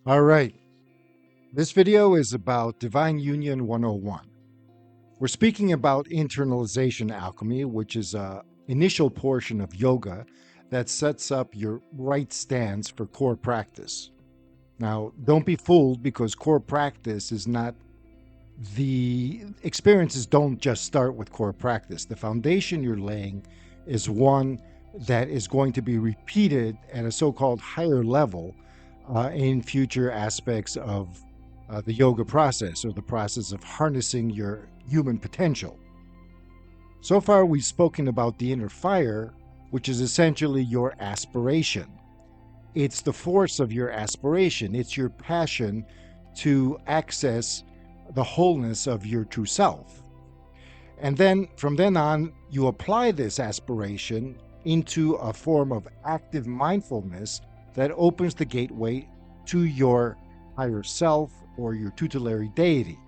All right. This video is about Divine Union 101. We're speaking about internalization alchemy, which is a initial portion of yoga that sets up your right stance for core practice. Now, don't be fooled because core practice is not the experiences don't just start with core practice. The foundation you're laying is one that is going to be repeated at a so-called higher level in future aspects of the yoga process or the process of harnessing your human potential. So far, we've spoken about the inner fire, which is essentially your aspiration. It's the force of your aspiration, it's your passion to access the wholeness of your true self. And then from then on, you apply this aspiration into a form of active mindfulness that opens the gateway to your higher self or your tutelary deity.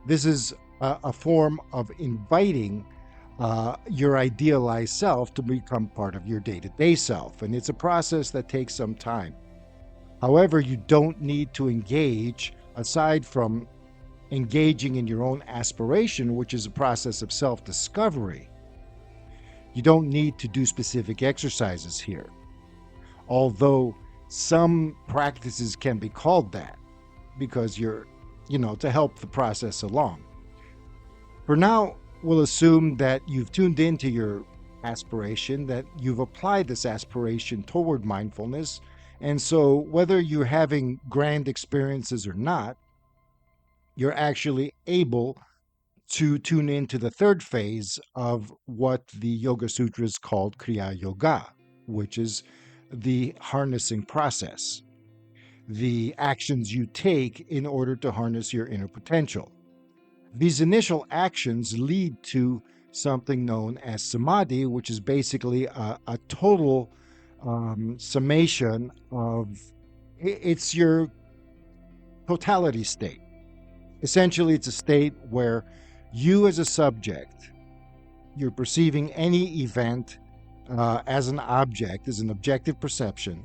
This is a form of inviting your idealized self to become part of your day-to-day self. And it's a process that takes some time. However, you don't need to engage, aside from engaging in your own aspiration, which is a process of self-discovery. You don't need to do specific exercises here, although some practices can be called that because you're, to help the process along. For now, we'll assume that you've tuned into your aspiration, that you've applied this aspiration toward mindfulness. And so whether you're having grand experiences or not, you're actually able to tune into the third phase of what the Yoga Sutras called Kriya Yoga, which is the harnessing process, the actions you take in order to harness your inner potential. These initial actions lead to something known as samadhi, which is basically a total summation of it's your totality state. Essentially, it's a state where you as a subject, you're perceiving any event as an object, as an objective perception.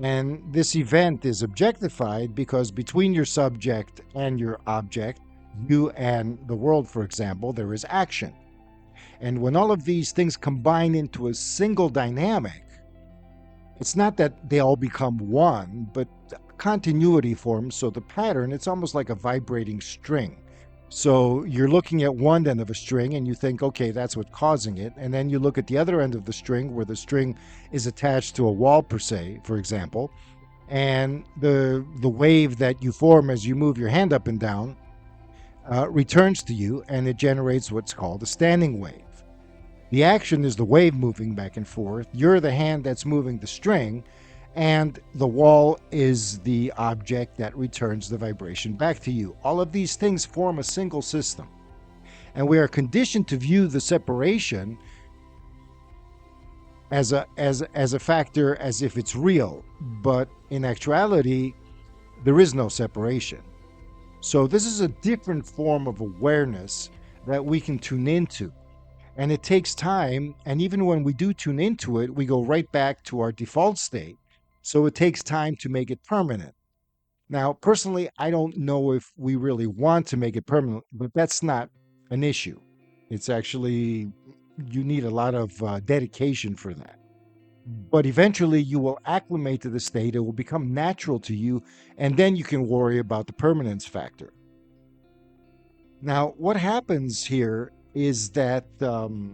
And this event is objectified because between your subject and your object, you and the world, for example, there is action. And when all of these things combine into a single dynamic, it's not that they all become one, but continuity forms. So the pattern, it's almost like a vibrating string. So you're looking at one end of a string and you think, okay, that's what's causing it. And then you look at the other end of the string where the string is attached to a wall per se, for example. And the wave that you form as you move your hand up and down returns to you, and it generates what's called a standing wave. The action is the wave moving back and forth. You're the hand that's moving the string, and the wall is the object that returns the vibration back to you. All of these things form a single system. And we are conditioned to view the separation as a factor, as if it's real. But in actuality, there is no separation. So this is a different form of awareness that we can tune into. And it takes time. And even when we do tune into it, we go right back to our default state. So it takes time to make it permanent. Now, personally, I don't know if we really want to make it permanent, but that's not an issue. It's actually, you need a lot of dedication for that. But eventually you will acclimate to the state. It will become natural to you. And then you can worry about the permanence factor. Now, what happens here is that the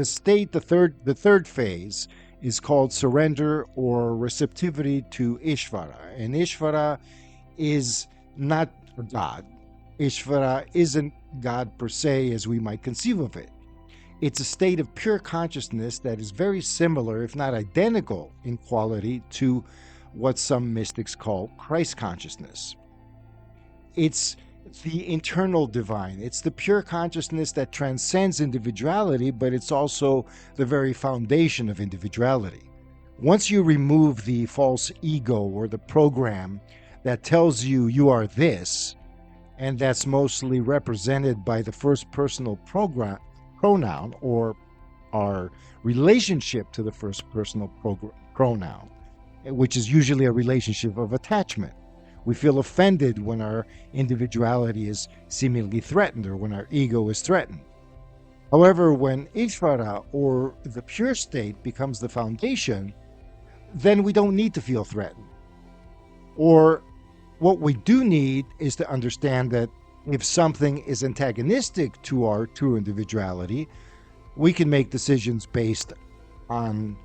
state, the third phase, is called surrender or receptivity to Ishvara. And Ishvara is not God. Ishvara isn't God per se as we might conceive of it. It's a state of pure consciousness that is very similar, if not identical in quality, to what some mystics call Christ consciousness. It's the internal divine. It's the pure consciousness that transcends individuality, but it's also the very foundation of individuality. Once you remove the false ego or the program that tells you you are this, and that's mostly represented by the first personal pronoun or our relationship to the first personal pronoun, which is usually a relationship of attachment. We feel offended when our individuality is seemingly threatened or when our ego is threatened. However, when Ishvara, or the pure state, becomes the foundation, then we don't need to feel threatened. Or what we do need is to understand that if something is antagonistic to our true individuality, we can make decisions based on,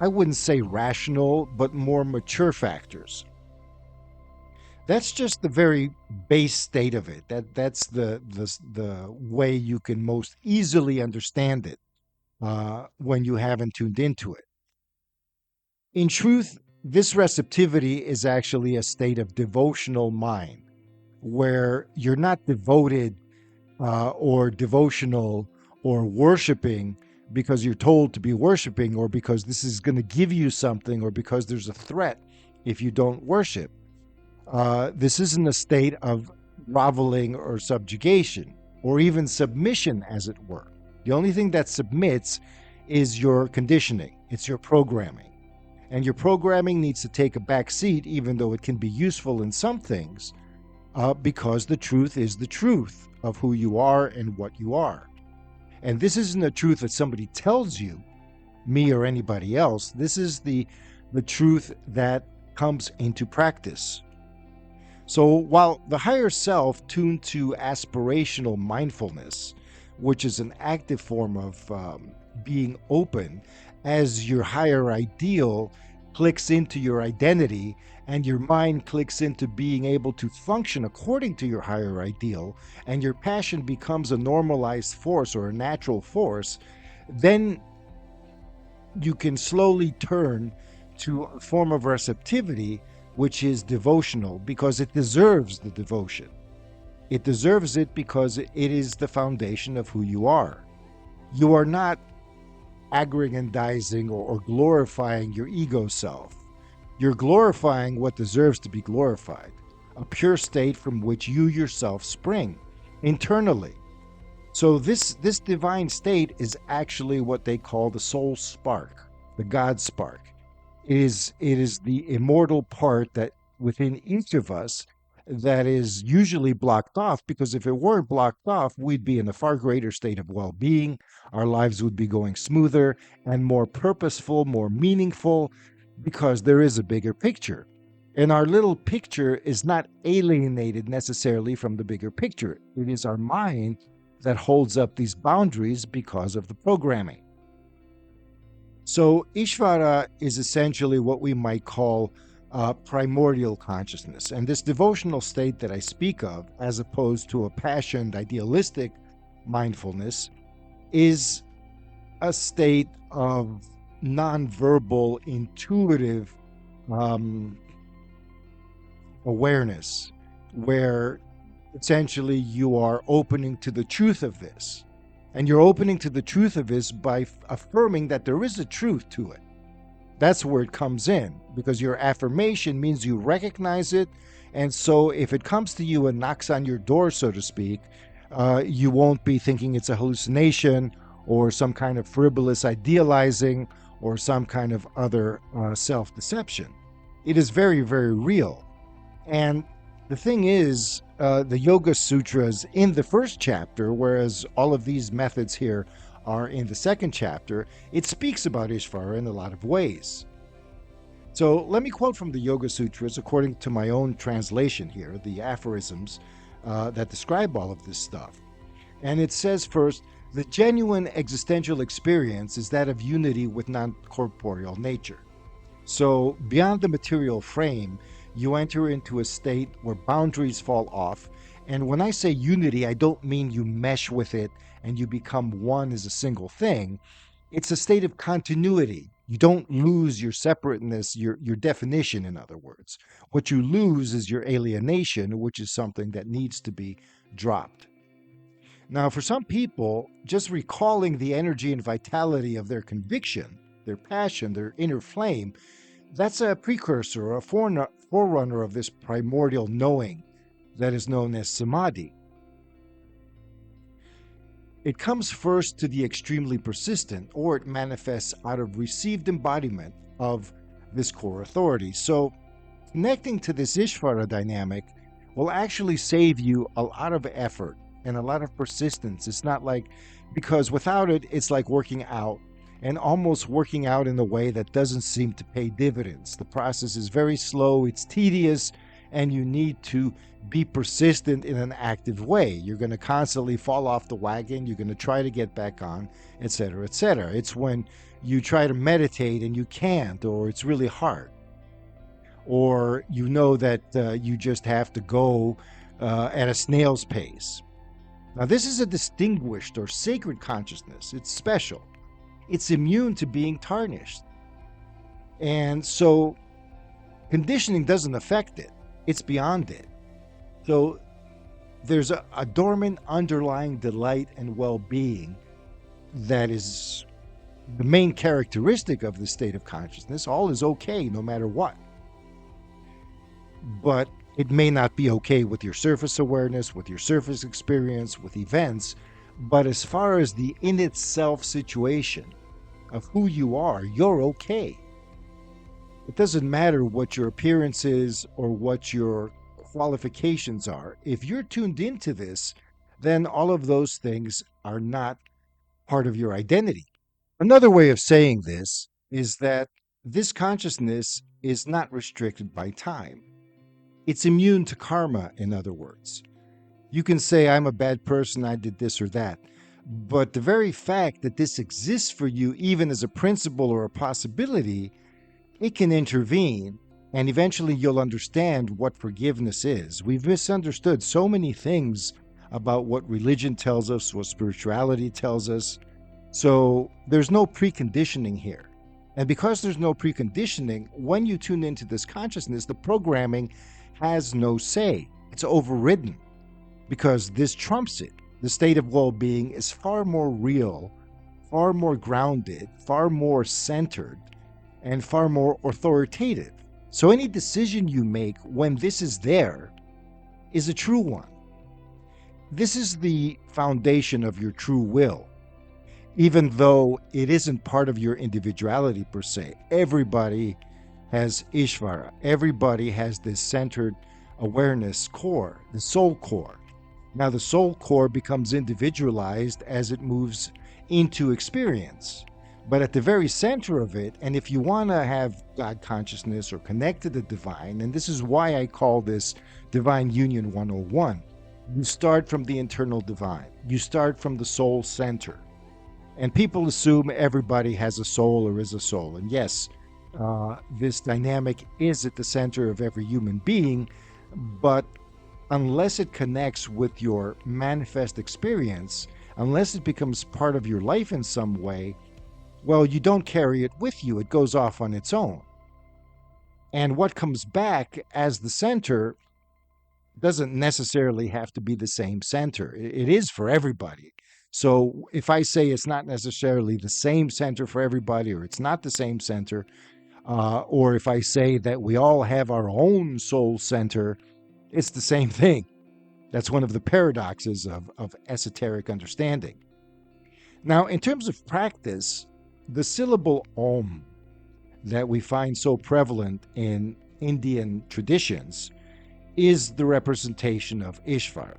I wouldn't say rational, but more mature factors. That's just the very base state of it. That's the way you can most easily understand it when you haven't tuned into it. In truth, this receptivity is actually a state of devotional mind, where you're not devoted or devotional or worshiping because you're told to be worshiping, or because this is going to give you something, or because there's a threat if you don't worship. This isn't a state of groveling or subjugation, or even submission, as it were. The only thing that submits is your conditioning, it's your programming. And your programming needs to take a back seat, even though it can be useful in some things, because the truth is the truth of who you are and what you are. And this isn't a truth that somebody tells you, me or anybody else. This is the truth that comes into practice. So while the higher self, tuned to aspirational mindfulness, which is an active form of being open, as your higher ideal clicks into your identity and your mind clicks into being able to function according to your higher ideal, and your passion becomes a normalized force or a natural force, then you can slowly turn to a form of receptivity which is devotional, because it deserves the devotion. It deserves it because it is the foundation of who you are. You are not aggrandizing or glorifying your ego self. You're glorifying what deserves to be glorified, a pure state from which you yourself spring internally. So this divine state is actually what they call the soul spark, the God spark. It is the immortal part that within each of us that is usually blocked off, because if it weren't blocked off, we'd be in a far greater state of well-being. Our lives would be going smoother and more purposeful, more meaningful, because there is a bigger picture. And our little picture is not alienated necessarily from the bigger picture. It is our mind that holds up these boundaries because of the programming. So Ishvara is essentially what we might call primordial consciousness. And this devotional state that I speak of, as opposed to a passionate, idealistic mindfulness, is a state of nonverbal, intuitive awareness, where essentially you are opening to the truth of this. And you're opening to the truth of this by affirming that there is a truth to it. That's where it comes in, because your affirmation means you recognize it. And so if it comes to you and knocks on your door, so to speak, you won't be thinking it's a hallucination or some kind of frivolous idealizing or some kind of other self-deception. It is very, very real. And the thing is, the Yoga Sutras in the first chapter, whereas all of these methods here are in the second chapter, it speaks about Ishvara in a lot of ways. So let me quote from the Yoga Sutras according to my own translation here, the aphorisms that describe all of this stuff. And it says first, the genuine existential experience is that of unity with non-corporeal nature. So beyond the material frame, you enter into a state where boundaries fall off. And when I say unity, I don't mean you mesh with it and you become one as a single thing. It's a state of continuity. You don't lose your separateness, your definition, in other words. What you lose is your alienation, which is something that needs to be dropped. Now, for some people, just recalling the energy and vitality of their conviction, their passion, their inner flame, that's a precursor or a forerunner of this primordial knowing that is known as samadhi. It comes first to the extremely persistent, or it manifests out of received embodiment of this core authority. So connecting to this Ishvara dynamic will actually save you a lot of effort and a lot of persistence. It's not like, because without it, it's like working out, and almost working out in a way that doesn't seem to pay dividends. The process is very slow, it's tedious, and you need to be persistent in an active way. You're going to constantly fall off the wagon, you're going to try to get back on, etc., etc. It's when you try to meditate and you can't, or it's really hard, or you know that you just have to go at a snail's pace. Now, this is a distinguished or sacred consciousness. It's special. It's immune to being tarnished. And so conditioning doesn't affect it. It's beyond it. So there's a dormant underlying delight and well-being that is the main characteristic of the state of consciousness. All is okay no matter what. But it may not be okay with your surface awareness, with your surface experience, with events. But as far as the in itself situation of who you are, you're okay. It doesn't matter what your appearance is or what your qualifications are. If you're tuned into this, then all of those things are not part of your identity. Another way of saying this is that this consciousness is not restricted by time. It's immune to karma, in other words. You can say, I'm a bad person, I did this or that. But the very fact that this exists for you, even as a principle or a possibility, it can intervene, and eventually you'll understand what forgiveness is. We've misunderstood so many things about what religion tells us, what spirituality tells us. So there's no preconditioning here. And because there's no preconditioning, when you tune into this consciousness, the programming has no say. It's overridden because this trumps it. The state of well-being is far more real, far more grounded, far more centered, and far more authoritative. So any decision you make when this is there is a true one. This is the foundation of your true will. Even though it isn't part of your individuality per se, everybody has Ishvara. Everybody has this centered awareness core, the soul core. Now, the soul core becomes individualized as it moves into experience. But at the very center of it, and if you want to have God consciousness or connect to the divine, and this is why I call this Divine Union 101, you start from the internal divine. You start from the soul center. And people assume everybody has a soul or is a soul. And yes, this dynamic is at the center of every human being, but unless it connects with your manifest experience, unless it becomes part of your life in some way, well, you don't carry it with you. It goes off on its own. And what comes back as the center doesn't necessarily have to be the same center. It is for everybody. So if I say it's not necessarily the same center for everybody, or it's not the same center, or if I say that we all have our own soul center, it's the same thing. That's one of the paradoxes of esoteric understanding. Now, in terms of practice, the syllable Om that we find so prevalent in Indian traditions is the representation of Ishvara.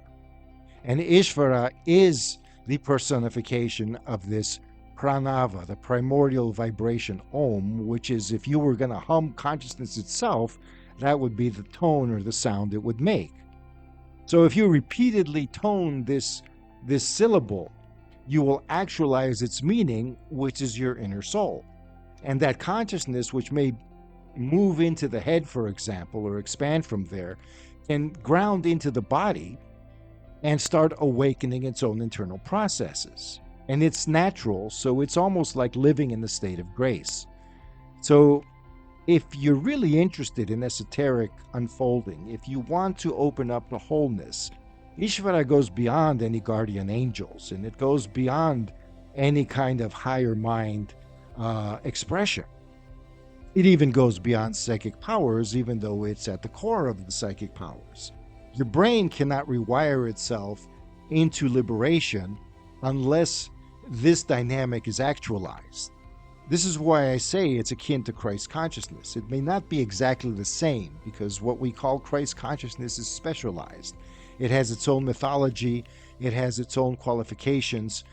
And Ishvara is the personification of this pranava, the primordial vibration Om, which is, if you were going to hum consciousness itself, that would be the tone or the sound it would make. So if you repeatedly tone this syllable, you will actualize its meaning, which is your inner soul. And that consciousness, which may move into the head, for example, or expand from there, can ground into the body and start awakening its own internal processes. And it's natural, so it's almost like living in the state of grace. So if you're really interested in esoteric unfolding, if you want to open up the wholeness, Ishvara goes beyond any guardian angels, and it goes beyond any kind of higher mind expression. It even goes beyond psychic powers, even though it's at the core of the psychic powers. Your brain cannot rewire itself into liberation unless this dynamic is actualized. This is why I say it's akin to Christ consciousness. It may not be exactly the same because what we call Christ consciousness is specialized. It has its own mythology, it has its own qualifications.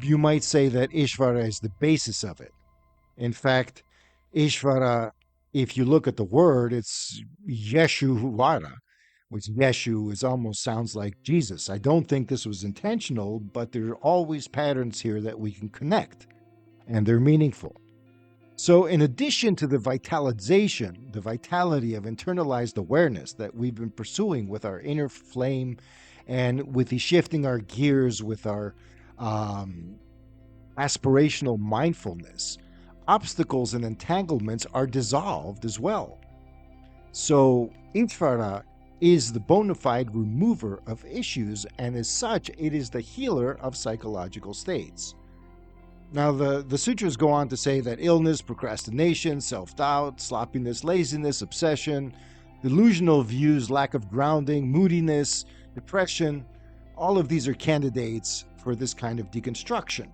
You might say that Ishvara is the basis of it. In fact, Ishvara, if you look at the word, it's Yeshuvara, which Yeshu is almost sounds like Jesus. I don't think this was intentional, but there are always patterns here that we can connect, and they're meaningful. So, in addition to the vitalization, the vitality of internalized awareness that we've been pursuing with our inner flame and with the shifting our gears with our aspirational mindfulness, obstacles and entanglements are dissolved as well. So, Ishvara is the bona fide remover of issues, and as such, it is the healer of psychological states. Now, the sutras go on to say that illness, procrastination, self-doubt, sloppiness, laziness, obsession, delusional views, lack of grounding, moodiness, depression, all of these are candidates for this kind of deconstruction.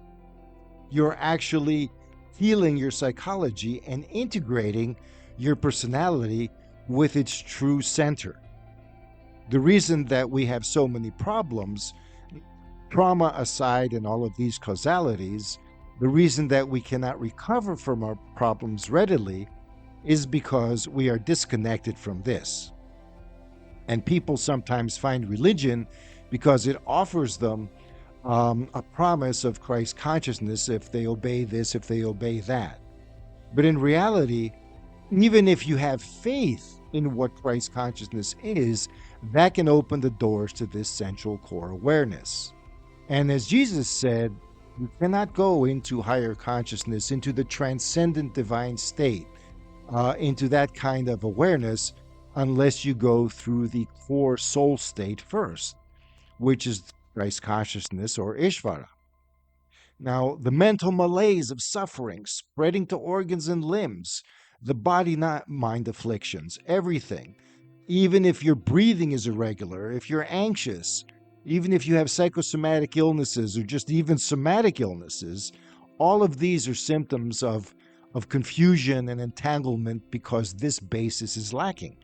You're actually healing your psychology and integrating your personality with its true center. The reason that we have so many problems, trauma aside and all of these causalities, the reason that we cannot recover from our problems readily is because we are disconnected from this. And people sometimes find religion because it offers them a promise of Christ consciousness if they obey this, if they obey that. But in reality, even if you have faith in what Christ consciousness is, that can open the doors to this central core awareness. And as Jesus said, you cannot go into higher consciousness, into the transcendent divine state, into that kind of awareness, unless you go through the core soul state first, which is Christ consciousness or Ishvara. Now, the mental malaise of suffering spreading to organs and limbs, the body not mind afflictions, everything, even if your breathing is irregular, if you're anxious, even if you have psychosomatic illnesses or just even somatic illnesses, all of these are symptoms of confusion and entanglement because this basis is lacking.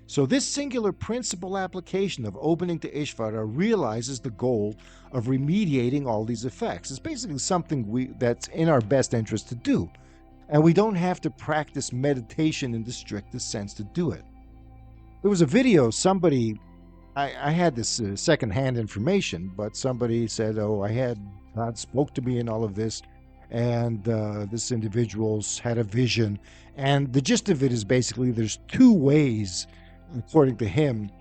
So this singular principle application of opening to Ishvara realizes the goal of remediating all these effects. It's basically something that's in our best interest to do. And we don't have to practice meditation in the strictest sense to do it. There was a video, I had this secondhand information, but somebody said, God spoke to me in all of this, and this individual's had a vision. And the gist of it is basically there's two ways, according to him,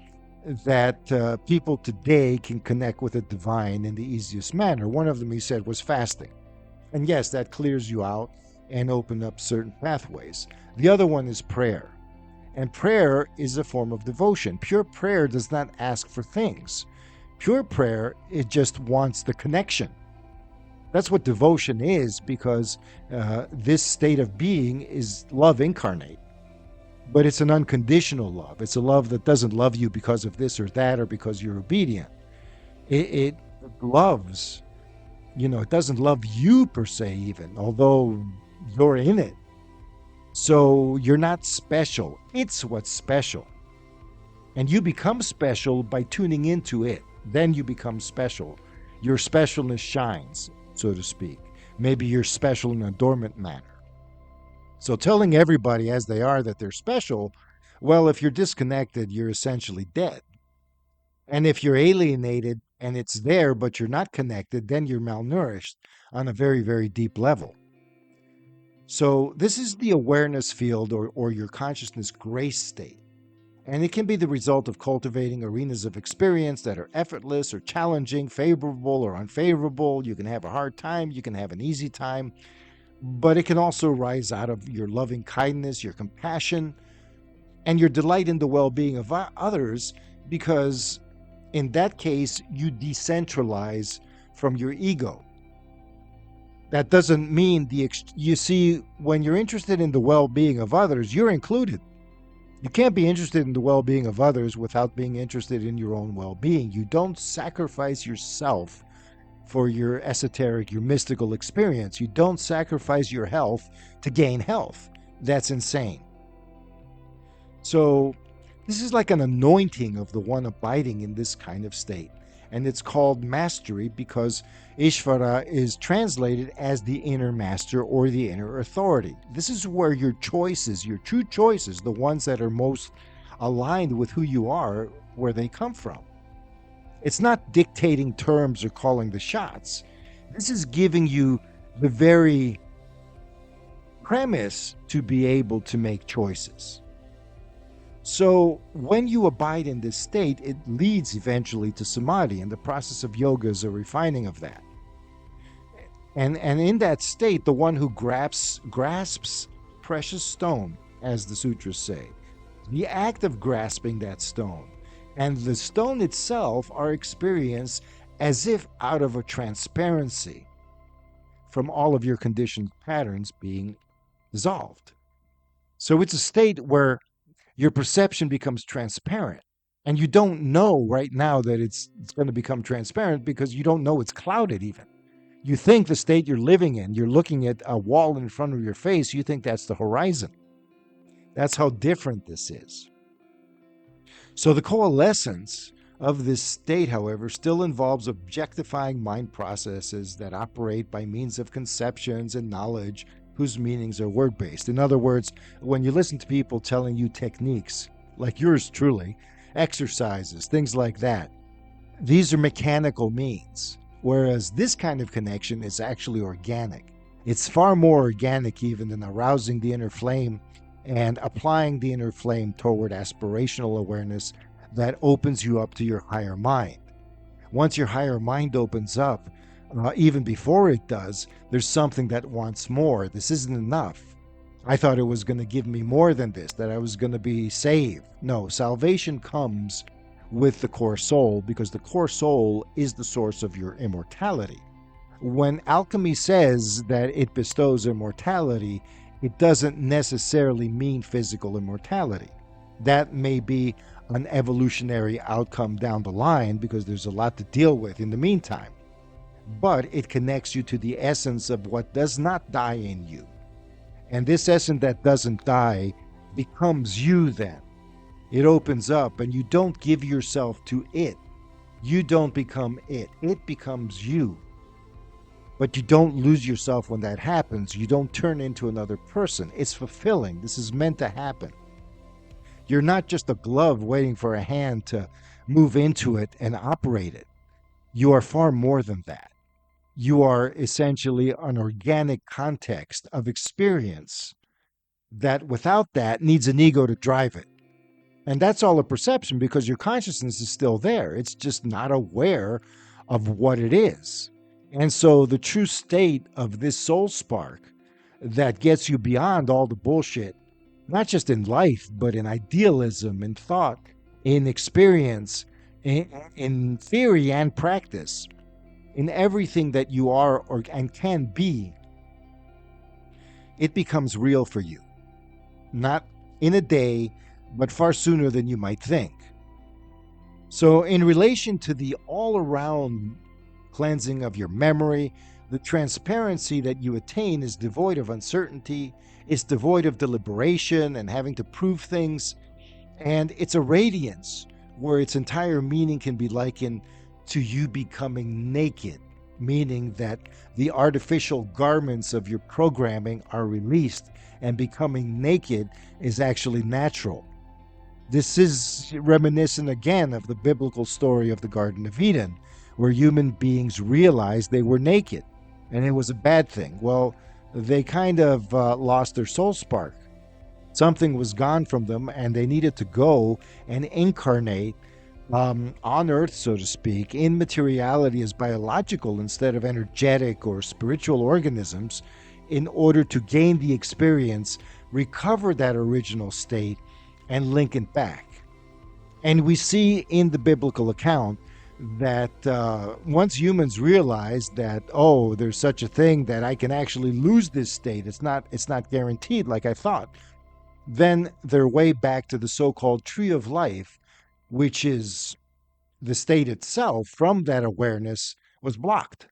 that people today can connect with the divine in the easiest manner. One of them, he said, was fasting. And yes, that clears you out and open up certain pathways. The other one is prayer. And prayer is a form of devotion. Pure prayer does not ask for things. Pure prayer, it just wants the connection. That's what devotion is, because this state of being is love incarnate. But it's an unconditional love. It's a love that doesn't love you because of this or that or because you're obedient. It loves, it doesn't love you per se even, although you're in it. So you're not special. It's what's special. And you become special by tuning into it. Then you become special. Your specialness shines, so to speak. Maybe you're special in a dormant manner. So telling everybody as they are that they're special, well, if you're disconnected, you're essentially dead. And if you're alienated and it's there, but you're not connected, then you're malnourished on a very, very deep level. So this is the awareness field or your consciousness grace state. And it can be the result of cultivating arenas of experience that are effortless or challenging, favorable or unfavorable. You can have a hard time, you can have an easy time, but it can also rise out of your loving kindness, your compassion, and your delight in the well-being of others, because in that case, you decentralize from your ego. That doesn't mean you see, when you're interested in the well-being of others, you're included. You can't be interested in the well-being of others without being interested in your own well-being. You don't sacrifice yourself for your esoteric, your mystical experience. You don't sacrifice your health to gain health. That's insane. So this is like an anointing of the one abiding in this kind of state. And it's called mastery because Ishvara is translated as the inner master or the inner authority. This is where your choices, your true choices, the ones that are most aligned with who you are, where they come from. It's not dictating terms or calling the shots. This is giving you the very premise to be able to make choices. So when you abide in this state, it leads eventually to samadhi, and the process of yoga is a refining of that. And in that state, the one who grasps precious stone, as the sutras say, the act of grasping that stone and the stone itself are experienced as if out of a transparency from all of your conditioned patterns being dissolved. So it's a state where your perception becomes transparent. And you don't know right now that it's going to become transparent because you don't know it's clouded even. You think the state you're living in, you're looking at a wall in front of your face, you think that's the horizon. That's how different this is. So the coalescence of this state, however, still involves objectifying mind processes that operate by means of conceptions and knowledge whose meanings are word-based. In other words, when you listen to people telling you techniques, like yours truly, exercises, things like that, these are mechanical means, whereas this kind of connection is actually organic. It's far more organic even than arousing the inner flame and applying the inner flame toward aspirational awareness that opens you up to your higher mind. Once your higher mind opens up, even before it does, there's something that wants more. This isn't enough. I thought it was going to give me more than this, that I was going to be saved. No, salvation comes with the core soul because the core soul is the source of your immortality. When alchemy says that it bestows immortality, it doesn't necessarily mean physical immortality. That may be an evolutionary outcome down the line because there's a lot to deal with in the meantime. But it connects you to the essence of what does not die in you. And this essence that doesn't die becomes you then. It opens up and you don't give yourself to it. You don't become it. It becomes you. But you don't lose yourself when that happens. You don't turn into another person. It's fulfilling. This is meant to happen. You're not just a glove waiting for a hand to move into it and operate it. You are far more than that. You are essentially an organic context of experience that without that needs an ego to drive it. And that's all a perception because your consciousness is still there. It's just not aware of what it is. And so the true state of this soul spark that gets you beyond all the bullshit, not just in life, but in idealism, in thought, in experience, in theory and practice, in everything that you are and can be, it becomes real for you. Not in a day, but far sooner than you might think. So in relation to the all-around cleansing of your memory, the transparency that you attain is devoid of uncertainty, it's devoid of deliberation and having to prove things, and it's a radiance where its entire meaning can be likened to you becoming naked, meaning that the artificial garments of your programming are released and becoming naked is actually natural. This is reminiscent again of the biblical story of the Garden of Eden, where human beings realized they were naked and it was a bad thing. Well, they kind of lost their soul spark. Something was gone from them and they needed to go and incarnate on earth, so to speak, in materiality as biological instead of energetic or spiritual organisms in order to gain the experience, recover that original state, and link it back. And we see in the biblical account that once humans realize that, oh, there's such a thing that I can actually lose this state, it's not guaranteed like I thought, then their way back to the so-called tree of life, which is the state itself from that awareness, was blocked.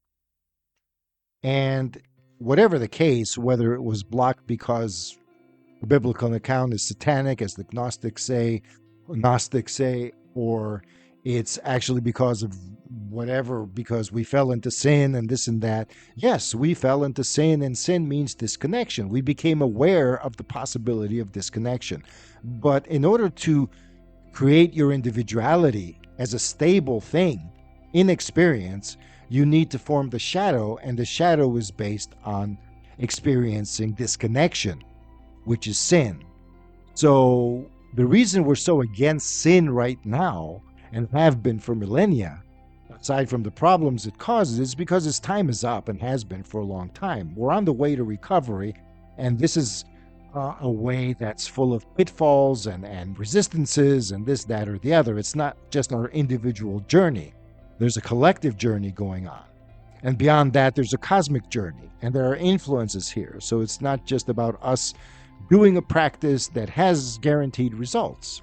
And whatever the case, whether it was blocked because the biblical account is satanic, as the Gnostics say, or it's actually because of whatever, because we fell into sin and this and that. Yes, we fell into sin, and sin means disconnection. We became aware of the possibility of disconnection. But in order to create your individuality as a stable thing in experience, you need to form the shadow, and the shadow is based on experiencing disconnection, which is sin. So the reason we're so against sin right now, and have been for millennia, aside from the problems it causes, is because its time is up and has been for a long time. We're on the way to recovery, and this is a way that's full of pitfalls and resistances and this, that, or the other. It's not just our individual journey. There's a collective journey going on. And beyond that, there's a cosmic journey, and there are influences here. So it's not just about us doing a practice that has guaranteed results.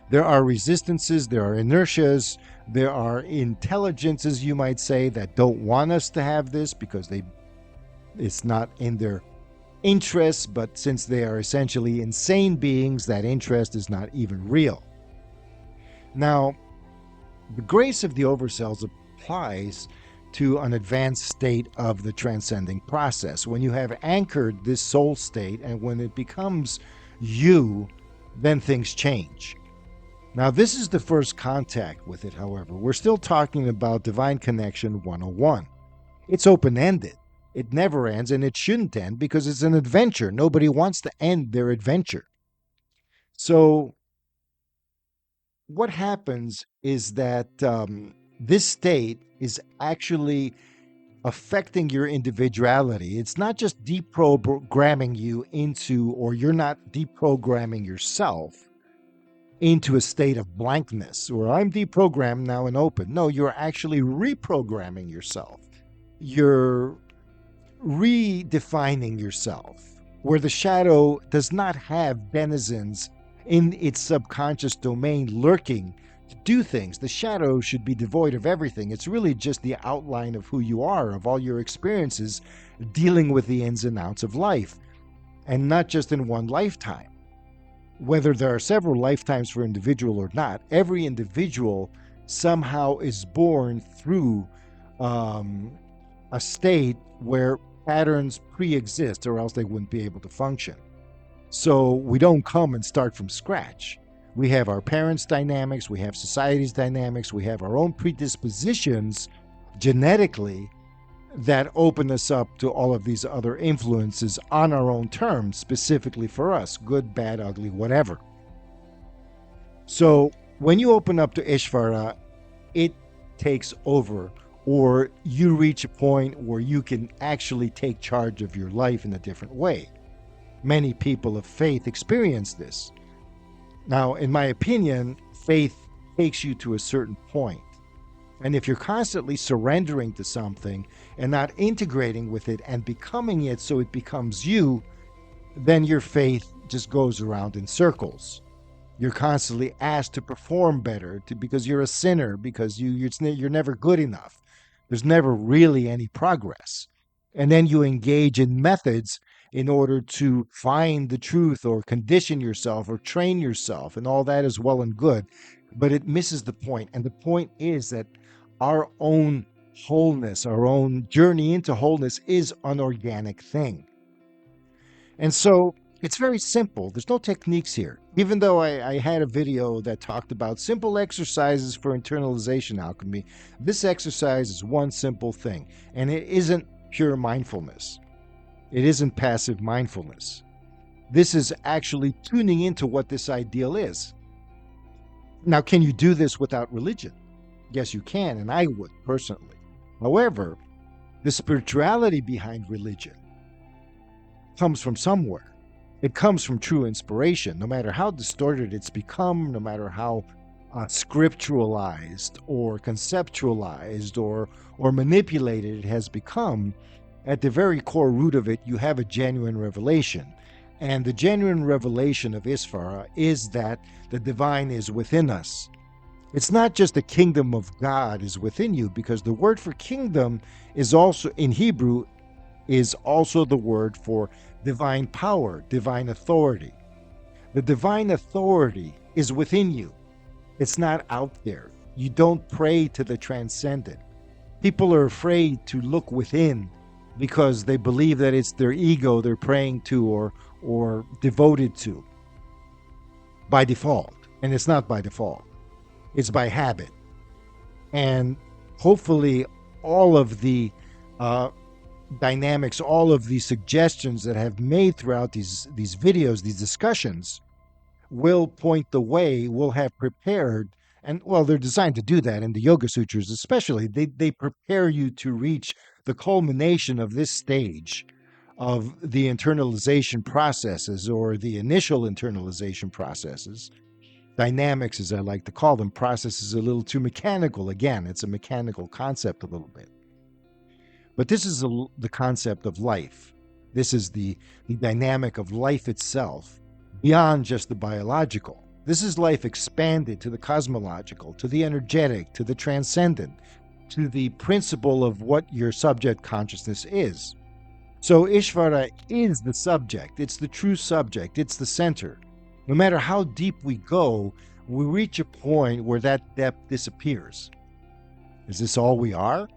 There are resistances, there are inertias, there are intelligences, you might say, that don't want us to have this because it's not in their interest, but since they are essentially insane beings, that interest is not even real. Now, the grace of the oversells applies to an advanced state of the transcending process. When you have anchored this soul state and when it becomes you, then things change. Now, this is the first contact with it, however. We're still talking about Divine Connection 101. It's open-ended. It never ends, and it shouldn't end because it's an adventure. Nobody wants to end their adventure. So what happens is that this state is actually affecting your individuality. It's not just deprogramming you into, or you're not deprogramming yourself into a state of blankness, or I'm deprogrammed now and open. No, you're actually reprogramming yourself. You're redefining yourself, where the shadow does not have denizens in its subconscious domain lurking to do things. The shadow should be devoid of everything. It's really just the outline of who you are, of all your experiences, dealing with the ins and outs of life, and not just in one lifetime. Whether there are several lifetimes for individual or not, every individual somehow is born through a state where patterns pre-exist, or else they wouldn't be able to function. So we don't come and start from scratch. We have our parents' dynamics, we have society's dynamics, we have our own predispositions genetically that open us up to all of these other influences on our own terms, specifically for us, good, bad, ugly, whatever. So when you open up to Ishvara, it takes over, or you reach a point where you can actually take charge of your life in a different way. Many people of faith experience this. Now, in my opinion, faith takes you to a certain point. And if you're constantly surrendering to something and not integrating with it and becoming it so it becomes you, then your faith just goes around in circles. You're constantly asked to perform better because you're a sinner, because you're never good enough. There's never really any progress. And then you engage in methods in order to find the truth or condition yourself or train yourself, and all that is well and good, but it misses the point. And the point is that our own wholeness, our own journey into wholeness is an organic thing. And so it's very simple. There's no techniques here. Even though I had a video that talked about simple exercises for internalization alchemy, this exercise is one simple thing, and it isn't pure mindfulness. It isn't passive mindfulness. This is actually tuning into what this ideal is. Now, can you do this without religion? Yes, you can, and I would personally. However, the spirituality behind religion comes from somewhere. It comes from true inspiration, no matter how distorted it's become, no matter how scripturalized or conceptualized or manipulated it has become. At the very core root of it, you have a genuine revelation. And the genuine revelation of Ishvara is that the divine is within us. It's not just the kingdom of God is within you, because the word for kingdom is also in Hebrew is also the word for divine power, divine authority. The divine authority is within you. It's not out there. You don't pray to the transcendent. People are afraid to look within because they believe that it's their ego they're praying to or devoted to by default. And it's not by default. It's by habit. And hopefully all of the uh, dynamics, all of the suggestions that have made throughout these videos, these discussions, will point the way, will have prepared, and well, they're designed to do that in the Yoga Sutras, especially. They prepare you to reach the culmination of this stage of the internalization processes or the initial internalization processes. Dynamics, as I like to call them, processes a little too mechanical. Again, it's a mechanical concept a little bit. But this is the concept of life. This is the dynamic of life itself beyond just the biological. This is life expanded to the cosmological, to the energetic, to the transcendent, to the principle of what your subject consciousness is. So Ishvara is the subject. It's the true subject. It's the center. No matter how deep we go, we reach a point where that depth disappears. Is this all we are?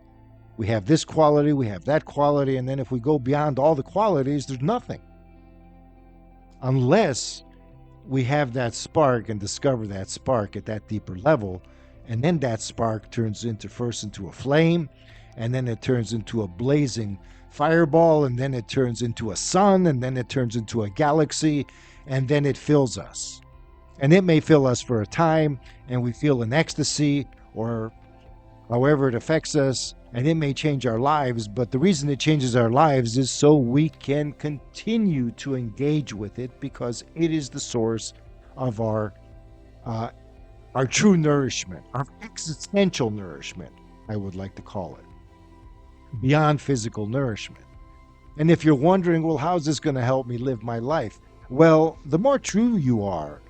We have this quality, we have that quality, and then if we go beyond all the qualities, there's nothing. Unless we have that spark and discover that spark at that deeper level, and then that spark turns first into a flame, and then it turns into a blazing fireball, and then it turns into a sun, and then it turns into a galaxy, and then it fills us. And it may fill us for a time, and we feel an ecstasy, or however it affects us, and it may change our lives, but the reason it changes our lives is so we can continue to engage with it, because it is the source of our true nourishment, our existential nourishment, I would like to call it, beyond physical nourishment. And if you're wondering, well, how's this going to help me live my life? Well, the more true you are,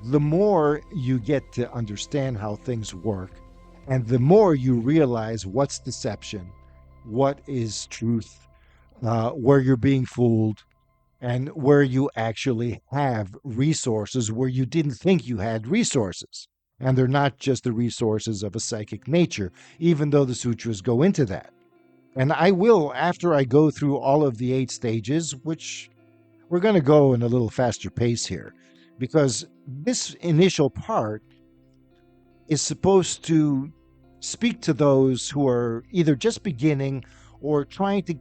the more you get to understand how things work, and the more you realize what's deception, what is truth, where you're being fooled, and where you actually have resources where you didn't think you had resources. And they're not just the resources of a psychic nature, even though the sutras go into that. And I will, after I go through all of the 8 stages, which we're going to go in a little faster pace here, because this initial part is supposed to speak to those who are either just beginning or trying to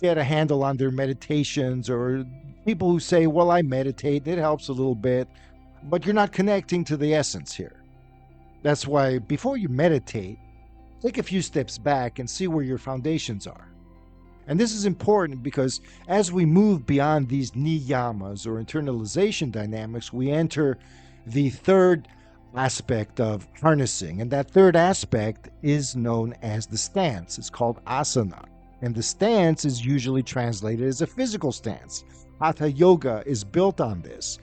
get a handle on their meditations, or people who say, well, I meditate, it helps a little bit, but you're not connecting to the essence here. That's why before you meditate, take a few steps back and see where your foundations are. And this is important because as we move beyond these niyamas or internalization dynamics, we enter the third aspect of harnessing. And that third aspect is known as the stance. It's called asana. And the stance is usually translated as a physical stance. Hatha yoga is built on this.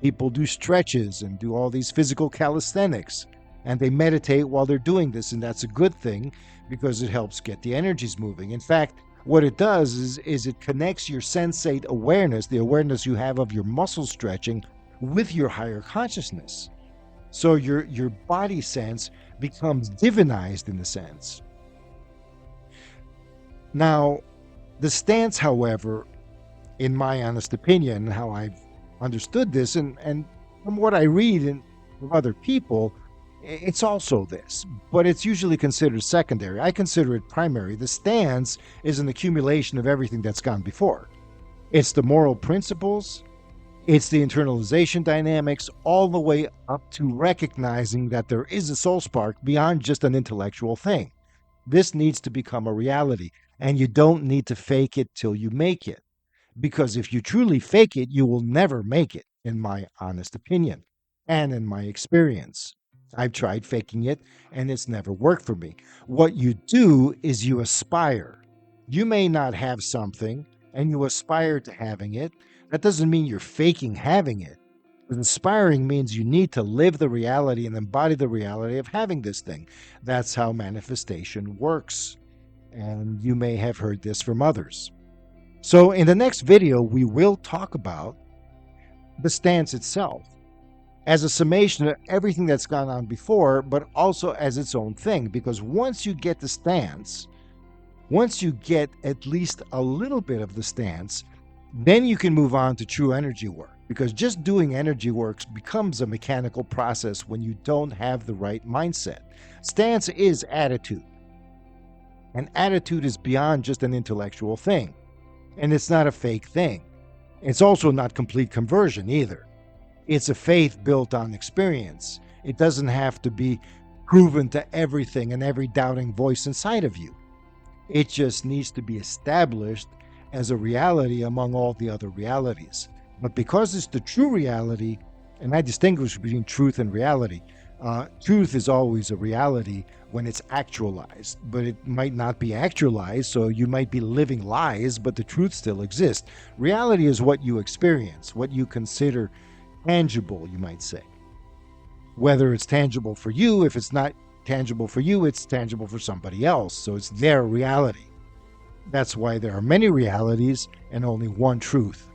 People do stretches and do all these physical calisthenics, and they meditate while they're doing this. And that's a good thing because it helps get the energies moving. In fact, what it does is it connects your sensate awareness, the awareness you have of your muscle stretching, with your higher consciousness. So your body sense becomes divinized in a sense. Now, the stance, however, in my honest opinion, how I've understood this, and from what I read from other people, it's also this, but it's usually considered secondary. I consider it primary. The stance is an accumulation of everything that's gone before. It's the moral principles, it's the internalization dynamics, all the way up to recognizing that there is a soul spark beyond just an intellectual thing. This needs to become a reality, and you don't need to fake it till you make it. Because if you truly fake it, you will never make it, in my honest opinion and in my experience. I've tried faking it, and it's never worked for me. What you do is you aspire. You may not have something, and you aspire to having it. That doesn't mean you're faking having it. Aspiring means you need to live the reality and embody the reality of having this thing. That's how manifestation works. And you may have heard this from others. So, in the next video, we will talk about the stance itself as a summation of everything that's gone on before, but also as its own thing. Because once you get the stance, once you get at least a little bit of the stance, then you can move on to true energy work. Because just doing energy works becomes a mechanical process when you don't have the right mindset. Stance is attitude. And attitude is beyond just an intellectual thing. And it's not a fake thing. It's also not complete conversion either. It's a faith built on experience. It doesn't have to be proven to everything and every doubting voice inside of you. It just needs to be established as a reality among all the other realities. But because it's the true reality, and I distinguish between truth and reality, truth is always a reality when it's actualized, but it might not be actualized, so you might be living lies, but the truth still exists. Reality is what you experience, what you consider tangible, you might say. Whether it's tangible for you, if it's not tangible for you, it's tangible for somebody else, so it's their reality. That's why there are many realities and only one truth.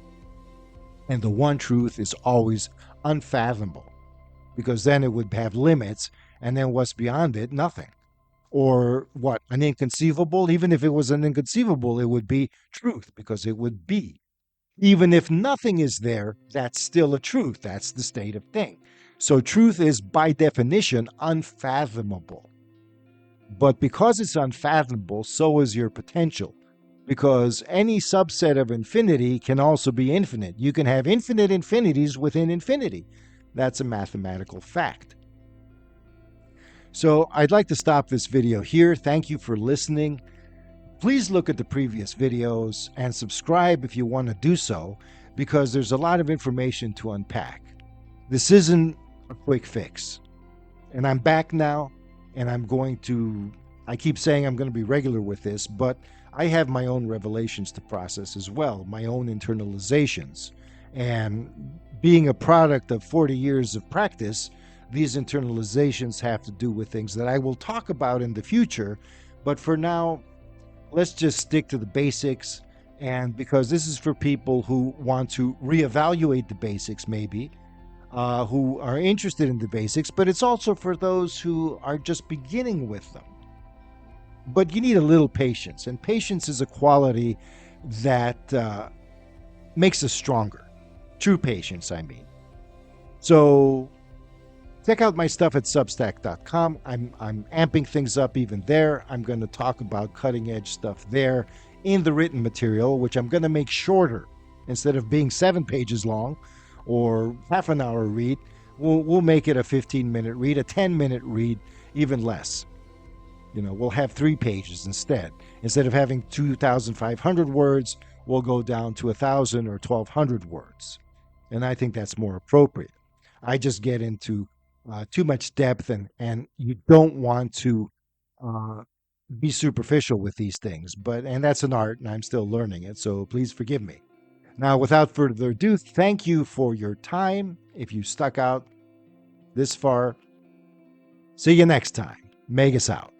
And the one truth is always unfathomable, because then it would have limits, and then what's beyond it? Nothing. Or what? An inconceivable? Even if it was an inconceivable, it would be truth, because it would be. Even if nothing is there, that's still a truth. That's the state of thing. So truth is, by definition, unfathomable. But because it's unfathomable, so is your potential. Because any subset of infinity can also be infinite. You can have infinite infinities within infinity. That's a mathematical fact. So I'd like to stop this video here. Thank you for listening. Please look at the previous videos and subscribe if you want to do so, because there's a lot of information to unpack. This isn't a quick fix. And I'm back now, and I keep saying I'm going to be regular with this, but I have my own revelations to process as well, my own internalizations. And being a product of 40 years of practice, these internalizations have to do with things that I will talk about in the future. But for now, let's just stick to the basics. And because this is for people who want to reevaluate the basics, maybe, who are interested in the basics, but it's also for those who are just beginning with them. But you need a little patience, and patience is a quality that makes us stronger. True patience, I mean. So check out my stuff at substack.com. I'm amping things up even there. I'm going to talk about cutting edge stuff there in the written material, which I'm going to make shorter. Instead of being 7 pages long or half an hour read, we'll make it a 15-minute read, a 10-minute read, even less. We'll have 3 pages instead. Instead of having 2,500 words, we'll go down to 1,000 or 1,200 words. And I think that's more appropriate. I just get into too much depth, and you don't want to be superficial with these things. And that's an art, and I'm still learning it, so please forgive me. Now, without further ado, thank you for your time. If you stuck out this far, see you next time. Megas out.